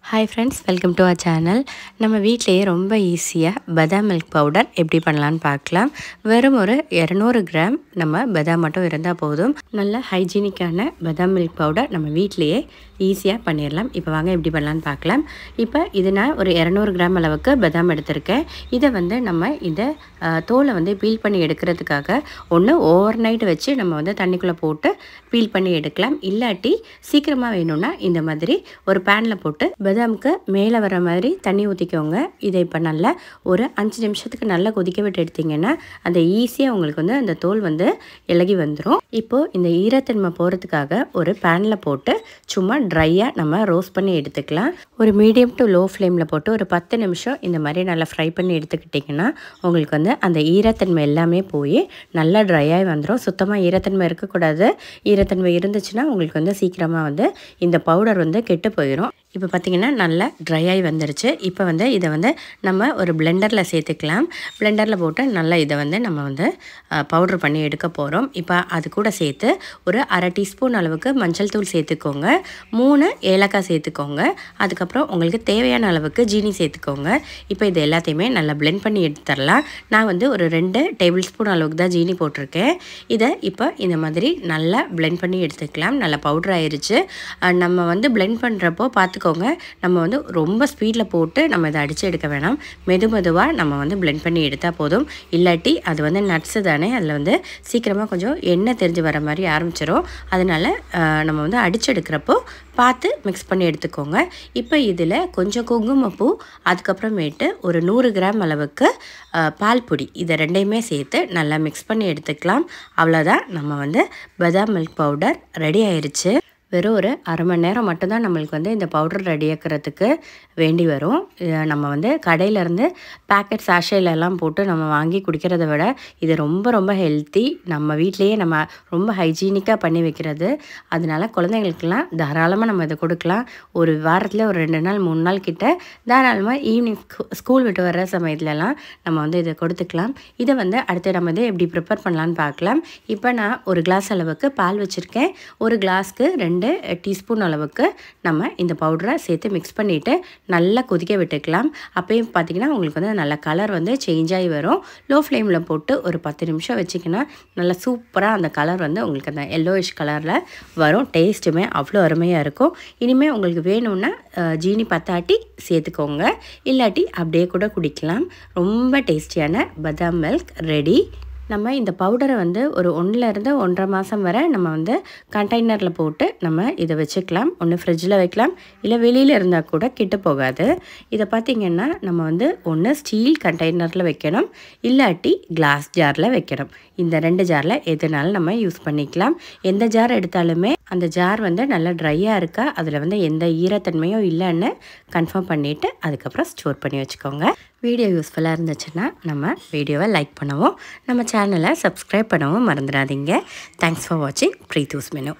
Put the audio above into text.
Hi friends, welcome to our channel. நம்ம வீட்லயே ரொம்ப ஈஸியா பாதாம் மில்க் பவுடர் எப்படி பண்ணலாம்னு பார்க்கலாம். வெறும் ஒரு 200 கிராம் நம்ம பாதாம் மட்டும் இருந்தா போதும். நல்ல ஹைஜீனிக்கான பாதாம் மில்க் பவுடர் நம்ம வீட்லயே ஈஸியா பண்ணிரலாம். இப்போ வாங்க எப்படி பண்ணலாம்னு பார்க்கலாம். இப்போ இது நான் ஒரு 200 கிராம் அளவுக்கு பாதாம் எடுத்துர்க்கேன். இத வந்து நம்ம இந்த தோலை வந்து பீல் பண்ணி எடுக்கிறதுக்காக ஒன்னு ஓவர் நைட் வச்சு நம்ம வந்து தண்ணிக்குள்ள போட்டு பீல் பண்ணி எடுக்கலாம். இல்லாட்டி சீக்கிரமா வேணும்னா இந்த மாதிரி ஒரு panல போட்டு பாதாமுக்கு மேலே வர மாதிரி தண்ணி ஊற்றிக்கோங்க. இதை இப்போ நல்லா ஒரு 5 நிமிஷத்துக்கு நல்லா கொதிக்க விட்டு எடுத்தீங்கன்னா அந்த ஈஸியாக உங்களுக்கு வந்து அந்த தோல் வந்து இலகி வந்துடும். இப்போது இந்த ஈரத்தன்மை போகிறதுக்காக ஒரு பேனில் போட்டு சும்மா ட்ரையாக நம்ம ரோஸ்ட் பண்ணி எடுத்துக்கலாம். ஒரு மீடியம் டு லோ ஃப்ளேமில் போட்டு ஒரு 10 நிமிஷம் இந்த மாதிரி நல்லா ஃப்ரை பண்ணி எடுத்துக்கிட்டிங்கன்னா உங்களுக்கு வந்து அந்த ஈரத்தன்மை எல்லாமே போய் நல்லா ட்ரையாகி வந்துடும். சுத்தமாக ஈரத்தன்மை இருக்கக்கூடாது. ஈரத்தன்மை இருந்துச்சுன்னா உங்களுக்கு வந்து சீக்கிரமாக வந்து இந்த பவுடர் வந்து கெட்டு போயிடும். இப்போ பார்த்தீங்கன்னா நல்லா ட்ரை ஆகி வந்துருச்சு. இப்போ வந்து இதை வந்து நம்ம ஒரு பிளெண்டரில் சேர்த்துக்கலாம். பிளெண்டரில் போட்டு நல்லா இதை வந்து நம்ம வந்து பவுடர் பண்ணி எடுக்க போகிறோம். இப்போ அது கூட சேர்த்து ஒரு அரை டீஸ்பூன் அளவுக்கு மஞ்சள் தூள் சேர்த்துக்கோங்க. 3 ஏலக்காய் சேர்த்துக்கோங்க. அதுக்கப்புறம் உங்களுக்கு தேவையான அளவுக்கு ஜீனி சேர்த்துக்கோங்க. இப்போ இது எல்லாத்தையுமே நல்லா பிளெண்ட் பண்ணி எடுத்துடலாம். நான் வந்து ஒரு 2 டேபிள் ஸ்பூன் அளவுக்கு தான் ஜீனி போட்டிருக்கேன். இதை இப்போ இந்த மாதிரி நல்லா பிளெண்ட் பண்ணி எடுத்துக்கலாம். நல்லா பவுடர் ஆயிடுச்சு. நம்ம வந்து பிளெண்ட் பண்ணுறப்போ பார்த்துக்கோங்க, நம்ம வந்து ரொம்ப ஸ்பீடில் போட்டு நம்ம இதை அடித்து எடுக்க வேணாம். மெதுவாக நம்ம வந்து பிளெண்ட் பண்ணி எடுத்தால் போதும். இல்லாட்டி அது வந்து நட்ஸு தானே, அதில் வந்து சீக்கிரமாக கொஞ்சம் எண்ணெய் தெரிஞ்சு வர மாதிரி ஆரம்பிச்சிடும். அதனால் நம்ம வந்து அடித்து எடுக்கிறப்போ பார்த்து மிக்ஸ் பண்ணி எடுத்துக்கோங்க. இப்போ இதில் கொஞ்சம் குங்குமப்பூ, அதுக்கப்புறமேட்டு ஒரு 100 கிராம் அளவுக்கு பால் பொடி, இதை ரெண்டையுமே சேர்த்து நல்லா மிக்ஸ் பண்ணி எடுத்துக்கலாம். அவ்வளோதான், நம்ம வந்து பாதாம் மில்க் பவுடர் ரெடி ஆயிடுச்சு. வெறும் ஒரு அரை மணி நேரம் மட்டும்தான் நம்மளுக்கு வந்து இந்த பவுடர் ரெடியாக்கிறதுக்கு வேண்டி வரும். நம்ம வந்து கடையிலேருந்து பேக்கெட் சாஷேலெல்லாம் போட்டு நம்ம வாங்கி குடிக்கிறத விட இது ரொம்ப ஹெல்த்தி. நம்ம வீட்லேயே நம்ம ரொம்ப ஹைஜீனிக்காக பண்ணி வைக்கிறது. அதனால குழந்தைங்களுக்கெல்லாம் தாராளமாக நம்ம இதை கொடுக்கலாம். ஒரு வாரத்தில் ஒரு 2 நாள் 3 நாள் கிட்ட தாராளமாக ஈவினிங் ஸ்கூல் விட்டு வர்ற சமயத்துலலாம் நம்ம வந்து இதை கொடுத்துக்கலாம். இதை வந்து அடுத்து நம்ம இதை எப்படி ப்ரிப்பேர் பண்ணலான்னு பார்க்கலாம். இப்போ நான் ஒரு கிளாஸ் அளவுக்கு பால் வச்சுருக்கேன். ஒரு கிளாஸ்க்கு 2 டீஸ்பூன் அளவுக்கு நம்ம இந்த பவுடரை சேர்த்து மிக்ஸ் பண்ணிவிட்டு நல்லா கொதிக்க விட்டுக்கலாம். அப்பயும் பார்த்திங்கன்னா உங்களுக்கு வந்து நல்ல கலர் வந்து சேஞ்ச் ஆகி வரும். லோ ஃப்ளேமில் போட்டு ஒரு 10 நிமிஷம் வச்சிங்கன்னா நல்லா சூப்பராக அந்த கலர் வந்து உங்களுக்கு அந்த எல்லோயிஷ் கலரில் வரும். டேஸ்ட்டுமே அவ்வளோ அருமையாக இருக்கும். இனிமேல் உங்களுக்கு வேணும்னா ஜீனி பத்தாட்டி சேர்த்துக்கோங்க. இல்லாட்டி அப்படியே கூட குடிக்கலாம். ரொம்ப டேஸ்டியான பாதாம் மில்க் ரெடி. நம்ம இந்த பவுடரை வந்து ஒரு 1லேருந்து 1.5 மாதம் வரை நம்ம வந்து கண்டெய்னரில் போட்டு நம்ம இதை வச்சுக்கலாம். ஒன்று ஃப்ரிட்ஜில் வைக்கலாம், இல்லை வெளியில் இருந்தால் கூட கெட்டு போகாது. இதை பார்த்திங்கன்னா நம்ம வந்து ஒன்று ஸ்டீல் கண்டெய்னரில் வைக்கணும், இல்லாட்டி கிளாஸ் ஜாரில் வைக்கணும். இந்த 2 ஜாரில் எதுனாலும் நம்ம யூஸ் பண்ணிக்கலாம். எந்த ஜார் எடுத்தாலுமே அந்த ஜார் வந்து நல்லா ட்ரையாக இருக்கா, அதில் வந்து எந்த ஈரத்தன்மையும் இல்லைன்னு கன்ஃபார்ம் பண்ணிவிட்டு அதுக்கப்புறம் ஸ்டோர் பண்ணி வச்சுக்கோங்க. வீடியோ யூஸ்ஃபுல்லாக இருந்துச்சுன்னா நம்ம வீடியோவை லைக் பண்ணவும், நம்ம சேனலை சப்ஸ்கிரைப் பண்ணவும் மறந்துடாதீங்க. தேங்க்ஸ் ஃபார் வாட்சிங் ப்ரீத்தூஸ் மெனு.